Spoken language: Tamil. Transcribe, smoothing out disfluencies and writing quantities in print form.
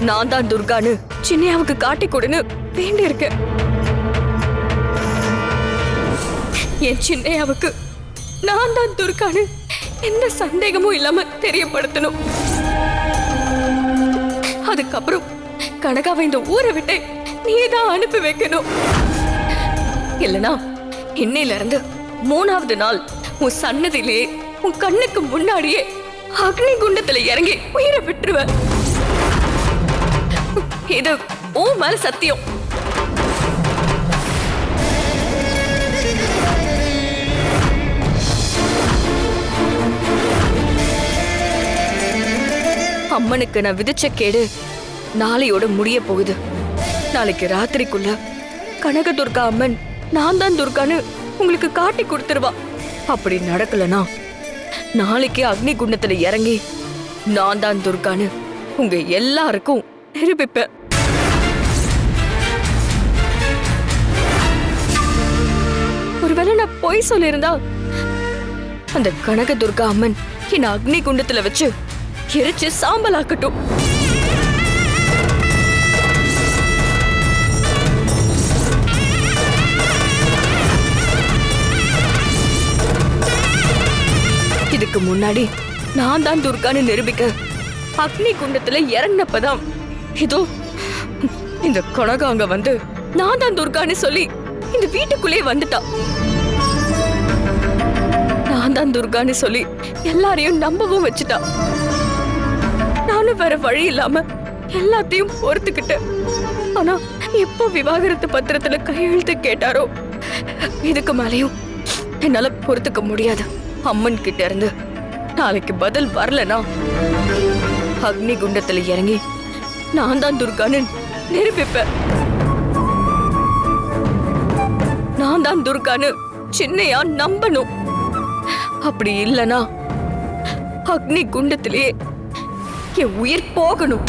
நான் தான் துர்கான்னு சின்னையாவுக்கு காட்டி கொடுன்னு வேண்டி இருக்கேன். என் சின்னையாவுக்கு நான் தான் துர்கான்னு எந்த சந்தேகமும் இல்லாம தெரியப்படுத்தணும். அதுக்கப்புறம் கனகாவை இந்த ஊரை விட்டு நீதான் அனுப்பி வைக்கணும். இல்லனா இன்னையில இருந்து 3வது நாள் உன் சன்னதியிலே உன் கண்ணுக்கு முன்னாடியே அக்னி குண்டத்துல இறங்கி உயிரை விட்டுருவ. இது உன் மேல சத்தியம். அம்மனுக்கு நான் விதிச்ச கேடு நாளையோட முடிய போகுது. நாளைக்கு ராத்திரிக்குள்ள கனகதுர்கா அம்மன் நான் தான் துர்கான்னு உங்களுக்கு காட்டி கொடுத்துருவா. அப்படி நடக்கலனா நாளைக்கு அக்னி குண்டத்துல இறங்கி நான் தான் துர்கான்னு உங்க எல்லாருக்கும் நிரூபிப்பேன். ஒருவேளை நான் பொய் சொல்லியிருந்தா அந்த கனகதுர்கா அம்மன் என்ன அக்னி குண்டத்துல வச்சு எரிச்சு சாம்பலாக்கட்டும். இதுக்கு முன்னாடி நான் தான் துர்கான்னு நிரூபிக்க அக்னி குண்டத்துல இறங்கினப்பதான் இதோ இந்த கனகாங்க வந்து நான் தான் துர்கான்னு சொல்லி இந்த வீட்டுக்குள்ளே வந்துட்டா. நான் தான் துர்கான்னு சொல்லி எல்லாரையும் நம்பவும் வச்சுட்டா. நானும் வேற வழி இல்லாம எல்லாத்தையும் பொறுத்துக்கிட்டேன். ஆனா எப்போ விவாகரத்து பத்திரத்துல கையெழுத்து கேட்டாரோ இதுக்கு மேலையும் என்னால பொறுத்துக்க முடியாது. அம்மன் கிட்ட இருந்து நாளைக்கு பதில் வரலனா அக்னி குண்டத்துல இறங்கி நான் தான் துர்கான்னு நிரூபிப்பேன். நான் தான் துர்கான்னு சின்னையா நம்பணும். அப்படி இல்லனா அக்னி குண்டத்திலேயே என் உயிர் போகணும்.